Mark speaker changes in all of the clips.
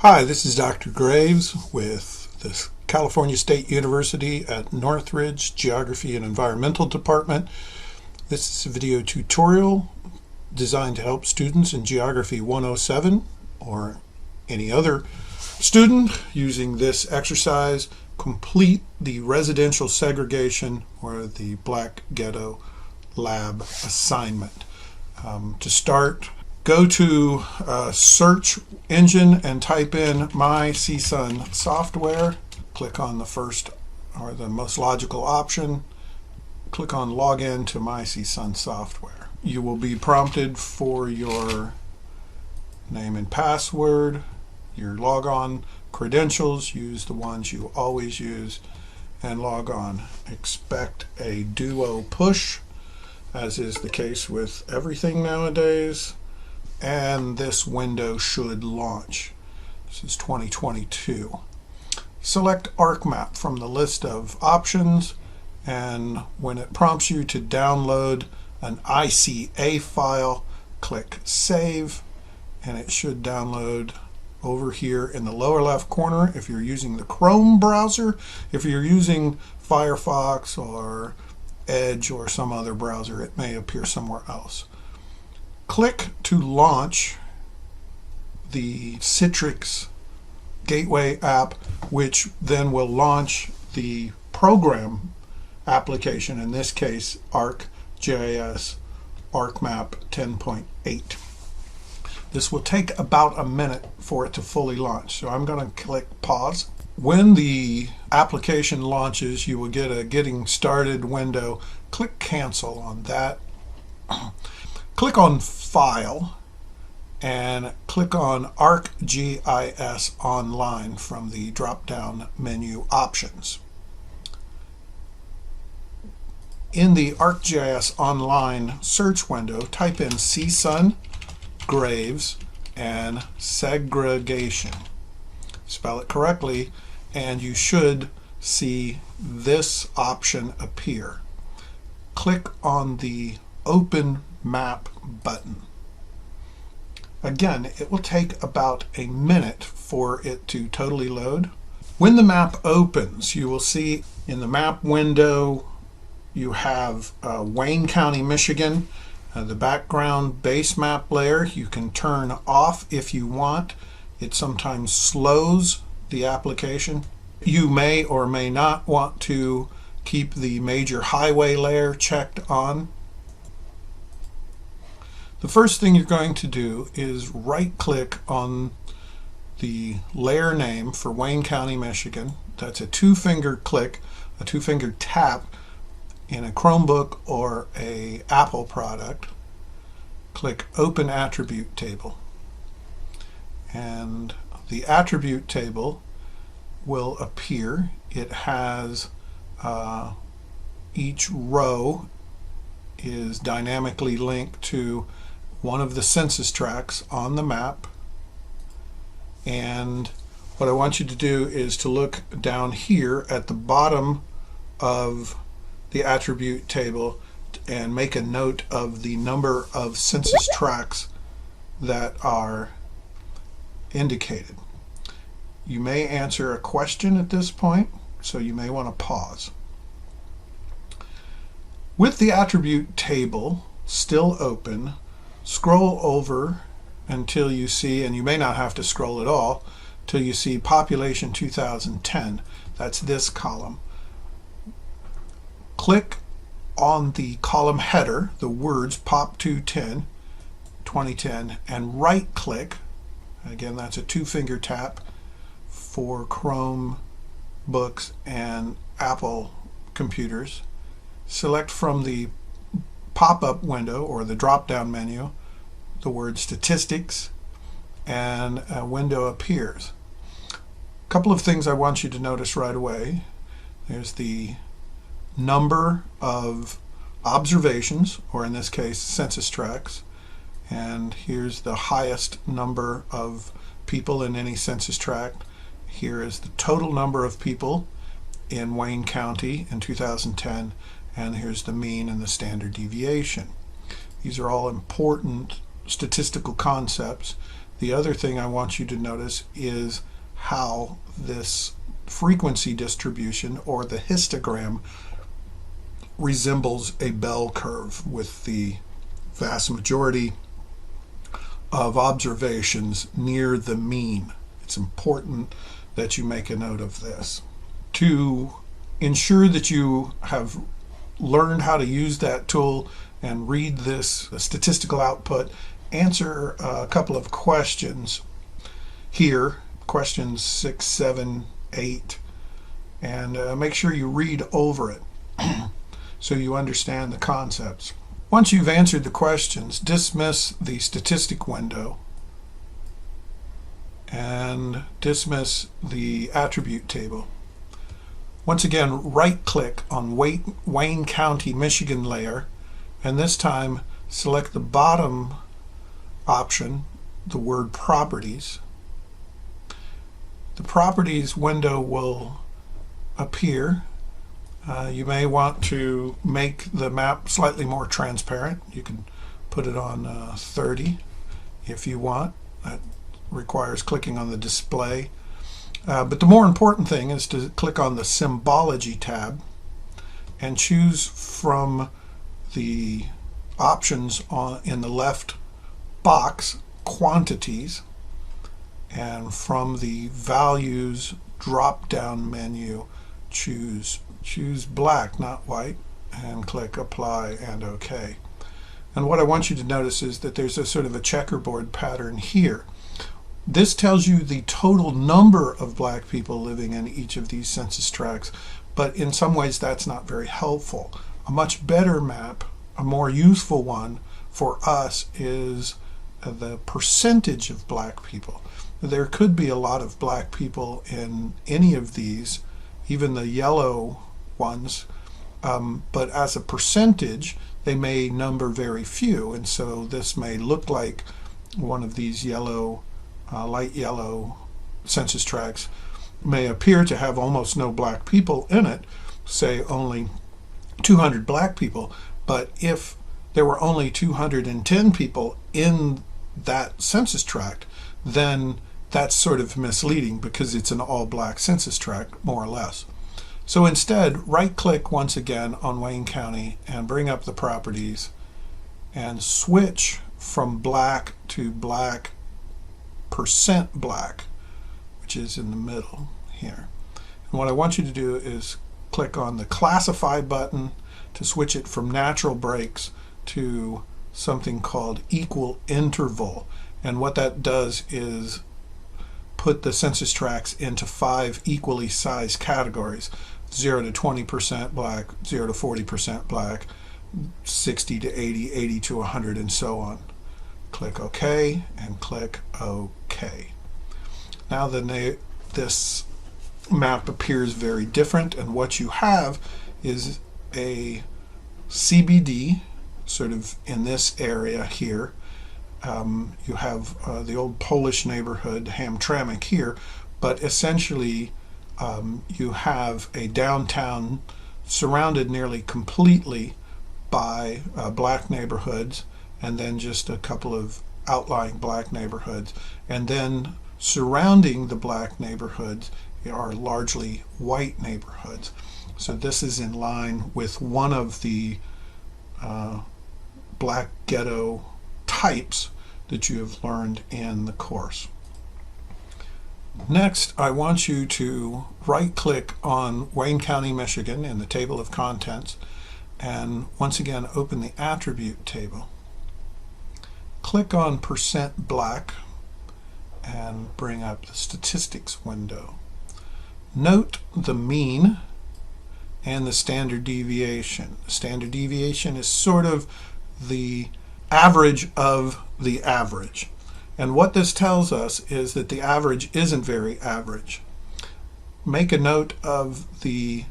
Speaker 1: Hi, this is Dr. Graves with the California State University at Northridge Geography and Environmental Department. This is a video tutorial designed to help students in Geography 107 or any other student using this exercise complete the residential segregation or the Black Ghetto lab assignment. To start, go to a search engine and type in My CSUN software. Click on the first or the most logical option. Click on Login to My CSUN software. You will be prompted for your name and password, your logon credentials. Use the ones you always use and log on. Expect a duo push, as is the case with everything nowadays. And this window should launch. This is 2022. Select ArcMap from the list of options, and when it prompts you to download an ICA file, click Save, and it should download over here in the lower left corner if you're using the Chrome browser. If you're using Firefox or Edge or some other browser, it may appear somewhere else. Click to launch the Citrix Gateway app, which then will launch the program application, in this case ArcGIS ArcMap 10.8. This will take about a minute for it to fully launch, so I'm going to click pause. When the application launches, you will get a Getting Started window. Click Cancel on that. Click on File and click on ArcGIS Online from the drop-down menu options. In the ArcGIS Online search window, type in CSUN, Graves, and Segregation. Spell it correctly, and you should see this option appear. Click on the Open Map button. Again, it will take about a minute for it to totally load. When the map opens, you will see in the map window you have Wayne County, Michigan. The background base map layer you can turn off if you want. It sometimes slows the application. You may or may not want to keep the major highway layer checked on. The first thing you're going to do is right-click on the layer name for Wayne County, Michigan. That's a two-finger click, a two-finger tap in a Chromebook or a Apple product. Click Open Attribute Table. And the attribute table will appear. It has each row is dynamically linked to one of the census tracts on the map. And what I want you to do is to look down here at the bottom of the attribute table and make a note of the number of census tracts that are indicated. You may answer a question at this point, so you may want to pause. With the attribute table still open, scroll over until you see, and you may not have to scroll at all, till you see Population 2010. That's this column. Click on the column header, the words Pop 210, 2010, and right click. Again, that's a two-finger tap for Chrome books and Apple computers. Select from the pop-up window or the drop-down menu the word Statistics, and a window appears. A couple of things I want you to notice right away. There's the number of observations, or in this case census tracts, and here's the highest number of people in any census tract. Here is the total number of people in Wayne County in 2010, and here's the mean and the standard deviation. These are all important statistical concepts. the other thing I want you to notice is how this frequency distribution, or the histogram, resembles a bell curve, with the vast majority of observations near the mean. It's important that you make a note of this. To ensure that you have learned how to use that tool and read this statistical output, answer a couple of questions here, questions 6, 7, 8, and make sure you read over it so you understand the concepts. Once you've answered the questions, dismiss the statistic window and dismiss the attribute table. Once again, right-click on Wayne County, Michigan layer, and this time select the bottom option, the word Properties. The Properties window will appear. You may want to make the map slightly more transparent. You can put it on 30 if you want. That requires clicking on the display. But the more important thing is to click on the Symbology tab and choose from the options in the left box Quantities, and from the Values drop-down menu choose black, not white, and click Apply and OK. And what I want you to notice is that there's a sort of a checkerboard pattern here. This tells you the total number of black people living in each of these census tracts, but in some ways that's not very helpful. A much better map, a more useful one for us, is the percentage of black people. There could be a lot of black people in any of these, even the yellow ones, but as a percentage they may number very few, and so this may look like one of these yellow, light yellow census tracts may appear to have almost no black people in it, say only 200 black people, but if there were only 210 people in that census tract, then that's sort of misleading because it's an all-black census tract, more or less. So instead, right-click once again on Wayne County and bring up the Properties and switch from black to black % black, which is in the middle here. And what I want you to do is click on the Classify button to switch it from natural breaks to something called equal interval. And what that does is put the census tracts into 5 equally sized categories: 0 to 20% black, 0 to 40% black, 60 to 80, 80 to 100, and so on. Click OK and click OK. Now then this map appears very different, and what you have is a CBD sort of in this area here. You have the old Polish neighborhood Hamtramck here, but essentially you have a downtown surrounded nearly completely by black neighborhoods, and then just a couple of outlying black neighborhoods, and then surrounding the black neighborhoods are largely white neighborhoods. So this is in line with one of the black ghetto types that you have learned in the course. Next, I want you to right-click on Wayne County, Michigan in the table of contents, and once again open the attribute table. Click on % black and bring up the statistics window. Note the mean and the standard deviation. The standard deviation is sort of the average of the average. And what this tells us is that the average isn't very average. Make a note of the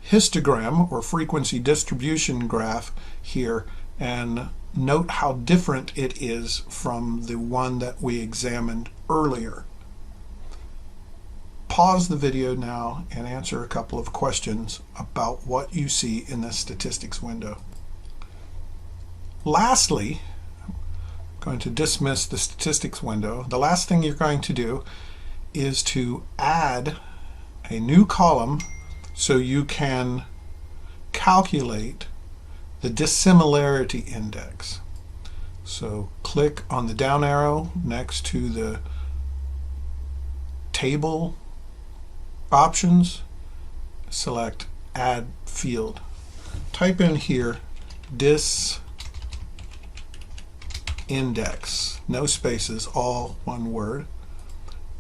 Speaker 1: histogram or frequency distribution graph here and note how different it is from the one that we examined earlier. Pause the video now and answer a couple of questions about what you see in this statistics window. Lastly, going to dismiss the statistics window. The last thing you're going to do is to add a new column so you can calculate the dissimilarity index. So click on the down arrow next to the table options, select add field. Type in here dis index, no spaces, all one word,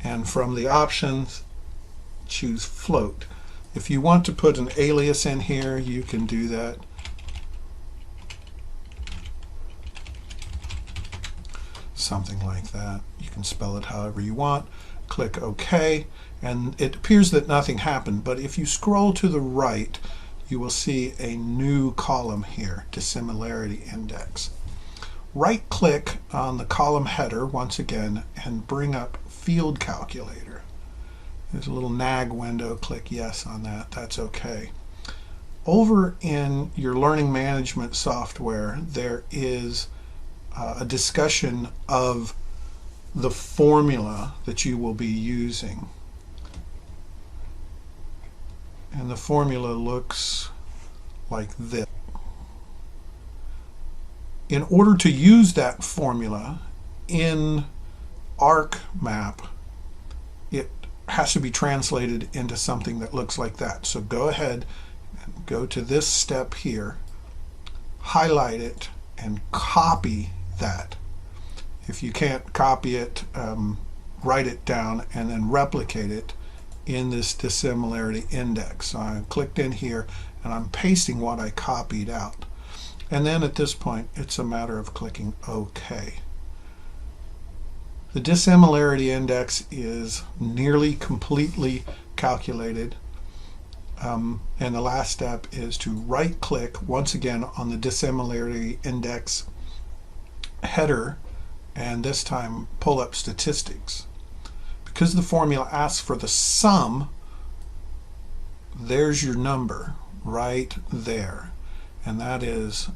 Speaker 1: and from the options choose float. If you want to put an alias in here, you can do that. Something like that. You can spell it however you want. Click OK, and it appears that nothing happened, but if you scroll to the right, you will see a new column here, dissimilarity index. Right click on the column header once again and bring up field calculator. There's a little nag window, click yes on that, that's okay. Over in your learning management software, there is a discussion of the formula that you will be using. And the formula looks like this. In order to use that formula in ArcMap, it has to be translated into something that looks like that. So go ahead and go to this step here, highlight it, and copy that. If you can't copy it, write it down and then replicate it in this dissimilarity index. So I clicked in here and I'm pasting what I copied out. And then at this point, it's a matter of clicking OK. The dissimilarity index is nearly completely calculated. And the last step is to right-click once again on the dissimilarity index header, and this time pull up statistics. Because the formula asks for the sum, there's your number right there. And that is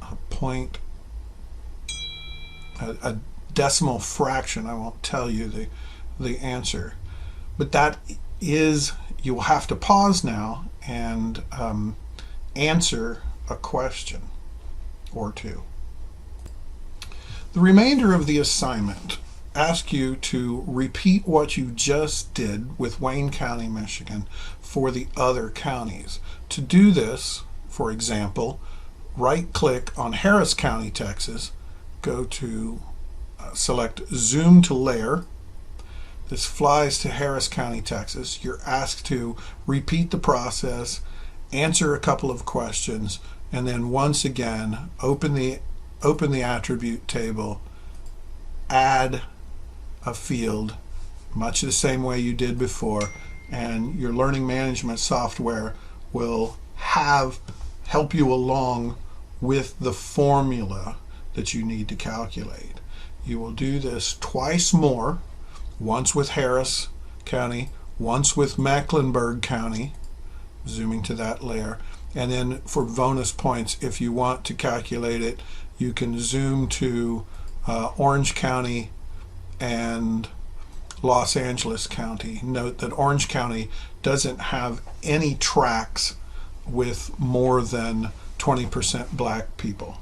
Speaker 1: a decimal fraction. I won't tell you the answer. But that is, you will have to pause now and answer a question or two. The remainder of the assignment asks you to repeat what you just did with Wayne County, Michigan for the other counties. To do this, for example, right-click on Harris County, Texas, go to select Zoom to Layer. This flies to Harris County, Texas. You're asked to repeat the process, answer a couple of questions, and then once again open the attribute table, add a field, much the same way you did before, and your learning management software will help you along with the formula that you need to calculate. You will do this twice more, once with Harris County, once with Mecklenburg County, zooming to that layer, and then for bonus points, if you want to calculate it, you can zoom to Orange County and Los Angeles County. Note that Orange County doesn't have any tracks with more than 20% black people.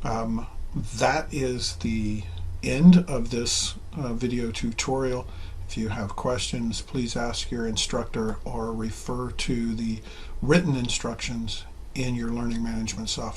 Speaker 1: That is the end of this video tutorial. If you have questions, please ask your instructor or refer to the written instructions in your learning management software.